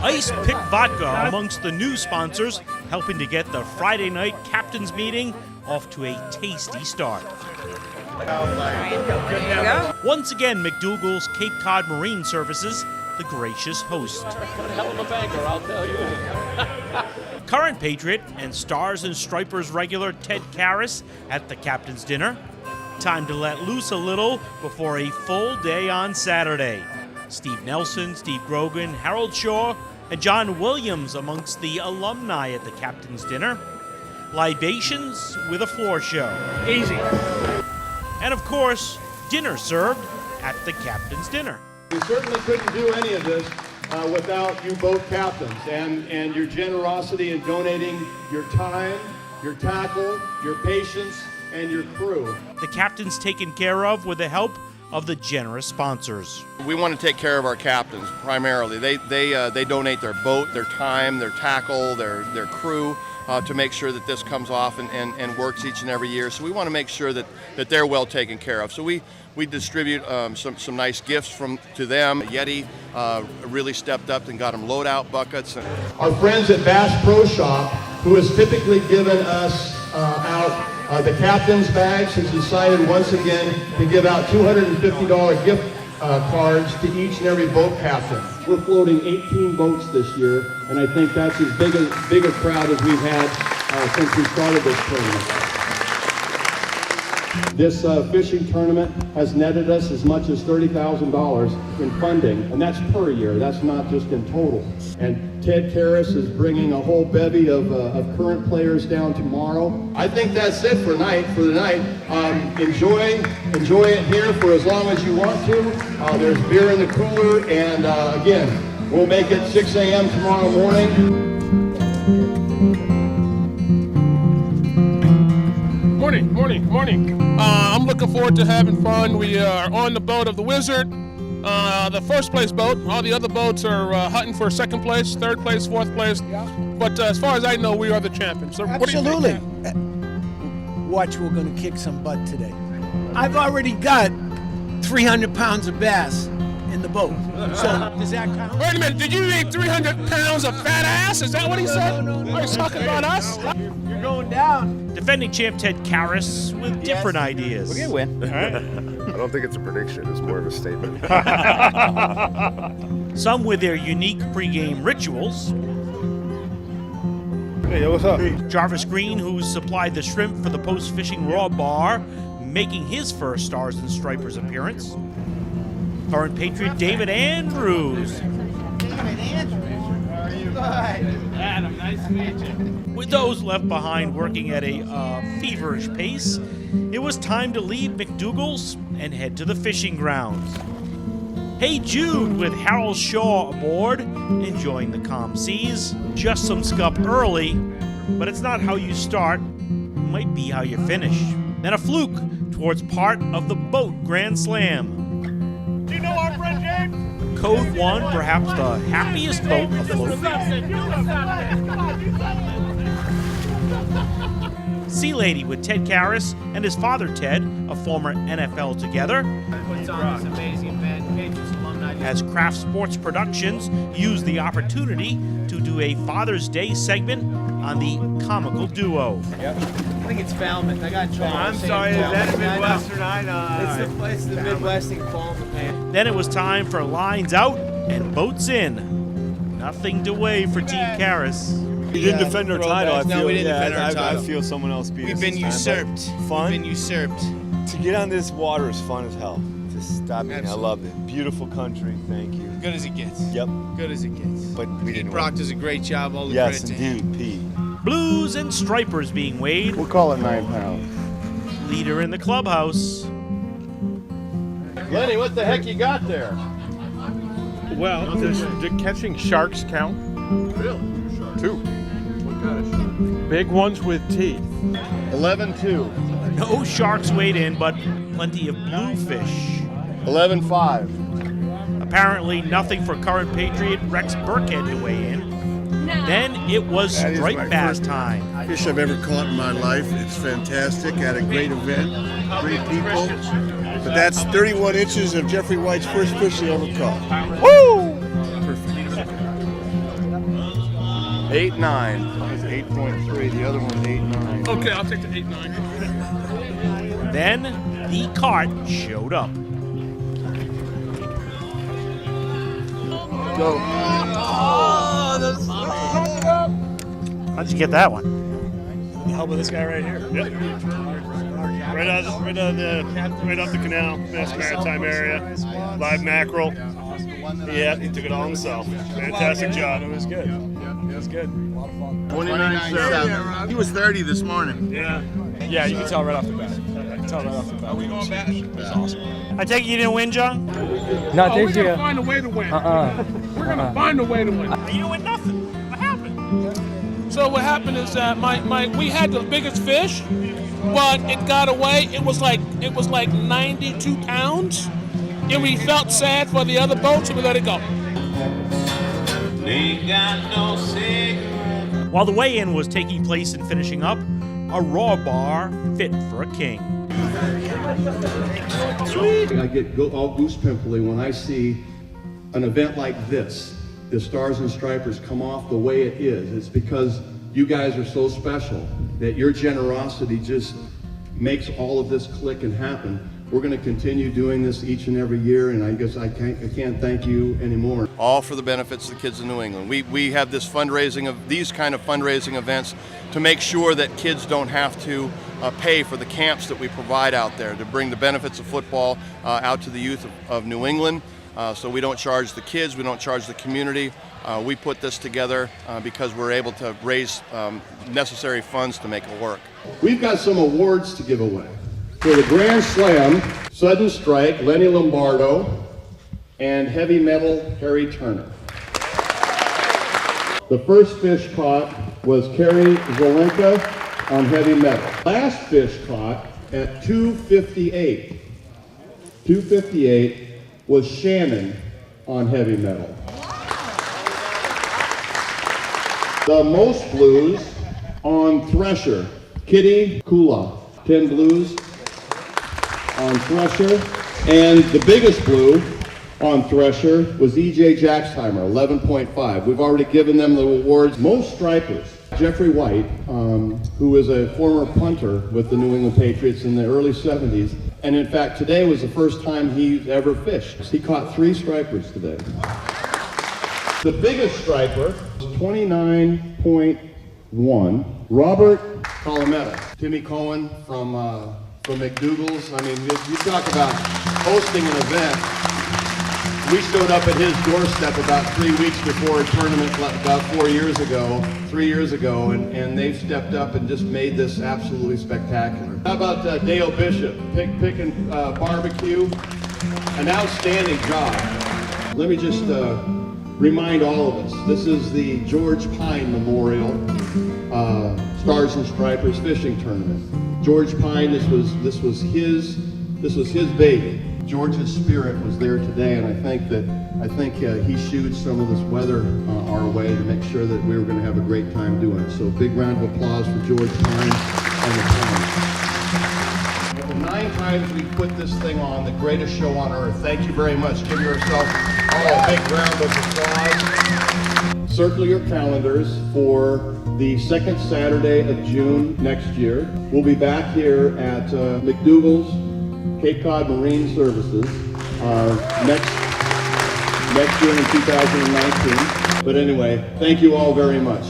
Ice Pick Vodka amongst the new sponsors, helping to get the Friday night captain's meeting off to a tasty start. Once again, McDougal's Cape Cod Marine Services, the gracious host. Hell of a banker, I'll tell you. Current Patriot and Stars and Stripers regular Ted Karras at the captain's dinner. Time to let loose a little before a full day on Saturday. Steve Nelson, Steve Grogan, Harold Shaw, and John Williams amongst the alumni at the captain's dinner. Libations with a floor show. Easy. And of course, dinner served at the captain's dinner. We certainly couldn't do any of this without you both captains and your generosity in donating your time, your tackle, your patience, and your crew. The captain's taken care of with the help of the generous sponsors. We want to take care of our captains primarily. They donate their boat, their time, their tackle, their crew to make sure that this comes off and works each and every year. So we want to make sure that they're well taken care of. So we distribute some nice gifts to them. Yeti really stepped up and got them load-out buckets. Our friends at Bass Pro Shop, who has typically given us out the captain's bags, has decided once again to give out $250 gift cards to each and every boat captain. We're floating 18 boats this year, and I think that's as big a crowd as we've had since we started this tournament. This fishing tournament has netted us as much as $30,000 in funding, and that's per year. That's not just in total. And Ted Karras is bringing a whole bevy of current players down tomorrow. I think that's it for the night. Enjoy it here for as long as you want to. There's beer in the cooler, and again, we'll make it 6 a.m. tomorrow morning. Morning. I'm looking forward to having fun. We are on the boat of the Wizard, the first place boat. All the other boats are hunting for second place, third place, fourth place. Yeah. But as far as I know, we are the champions. So absolutely. Watch, we're going to kick some butt today. I've already got 300 pounds of bass in the boat. So does that count? Wait a minute, did you eat 300 pounds of fat ass? Is that what he said? No. Are you talking about us? You're going down. Defending champ Ted Karras with different ideas. We're going to win. All right. I don't think it's a prediction. It's more of a statement. Some with their unique pregame rituals. Hey, what's up? Jarvis Green, who supplied the shrimp for the post-fishing raw bar, making his first Stars and Stripers appearance. Current Patriot David Andrews. Adam, nice to meet you. With those left behind working at a feverish pace, it was time to leave McDougal's and head to the fishing grounds. Hey Jude with Harold Shaw aboard, enjoying the calm seas. Just some scup early, but it's not how you start, it might be how you finish. Then a fluke towards part of the boat Grand Slam. Do you know our friend James? Code 1, perhaps the happiest boat afloat. Sea Lady with Ted Karras and his father Ted, a former NFL together. Puts on this amazing event. Patriots Alumni. As Craft Sports Productions used the opportunity to do a Father's Day segment on the comical duo. Yep. I think it's Falmouth. I got trouble. I'm sorry, is that a Midwestern? It's the Midwestern Falmouth, man. Then it was time for lines out and boats in. Nothing to wave for Team Karras. We didn't defend our title. No, we didn't defend our title. I feel someone else beat us. We've been usurped. Fun. We've been usurped. To get on this water is fun as hell. Just stop me. I love it. Beautiful country. Thank you. Good as it gets. Yep. Good as it gets. But we didn't Brock win. does a great job. All the Yes, credit to him. indeed, Pete. Blues and Stripers being weighed. We'll call it 9 pounds. Leader in the clubhouse. Lenny, what the heck you got there? Well, does catching sharks count? Really? 2. What kind of shark? Big ones with teeth. 11-2. No sharks weighed in, but plenty of bluefish. 11-5. Apparently nothing for current Patriot Rex Burkhead to weigh in. Then it was That is striped my bass first time. Fish I've ever caught in my life. It's fantastic. Had a great event, great people. But that's 31 inches of Jeffrey White's first fish he ever caught. Woo! Perfect. 8-9. It's 8.3. The other one's 8.9. Okay, I'll take the 8-9. Then the cart showed up. Go. How'd you get that one? Help with this guy right here. Yep. Right off the canal, Mass Maritime area. Live mackerel. Yeah, he took it all himself. Fantastic job. It was good. It was good. 29.7. He was 30 this morning. Yeah. Yeah, you can tell right off the bat. Are we going back? It was awesome. I take it you didn't win, John? Not this year. We're gonna find a way to win. We're gonna find a way to win. You didn't win nothing. What happened? So what happened is that we had the biggest fish, but it got away. It was like 92 pounds, and we felt sad for the other boats, and we let it go. While the weigh-in was taking place and finishing up, a raw bar fit for a king. I get all goose pimply when I see an event like this. The Stars and Stripers come off the way it is. It's because you guys are so special that your generosity just makes all of this click and happen. We're going to continue doing this each and every year, and I guess I can't thank you anymore. All for the benefits of the kids in New England. We have these kind of fundraising events to make sure that kids don't have to pay for the camps that we provide out there to bring the benefits of football out to the youth of New England. So we don't charge the kids, we don't charge the community. We put this together because we're able to raise necessary funds to make it work. We've got some awards to give away. For the Grand Slam, Sudden Strike, Lenny Lombardo, and Heavy Metal, Harry Turner. The first fish caught was Kerry Zelenka on Heavy Metal. Last fish caught at 2:58. 2:58 was Shannon on Heavy Metal. The most blues on Thresher, Kitty Kula, 10 blues on Thresher, and the biggest blue on Thresher was E.J. Jacksheimer, 11.5. We've already given them the awards. Most stripers, Jeffrey White, who was a former punter with the New England Patriots in the early 70s, and in fact today was the first time he's ever fished. He caught 3 stripers today. The biggest striper was 29.1, Robert Colometta. Timmy Cohen from McDougal's. I mean, you talk about hosting an event. We showed up at his doorstep about 3 weeks before a tournament about 3 years ago, and they've stepped up and just made this absolutely spectacular. How about Dale Bishop, picking barbecue? An outstanding job. Let me just remind all of us, this is the George Pine Memorial Stars and Stripers Fishing Tournament. George Pine, this was his baby. George's spirit was there today, and I think he shooed some of this weather our way to make sure that we were going to have a great time doing it. So big round of applause for George Pine and the Pine. The 9 times we put this thing on, the greatest show on earth. Thank you very much. Give yourself all a big round of applause. Circle your calendars for the second Saturday of June next year. We'll be back here at McDougal's Cape Cod Marine Services next year in 2019. But anyway, thank you all very much.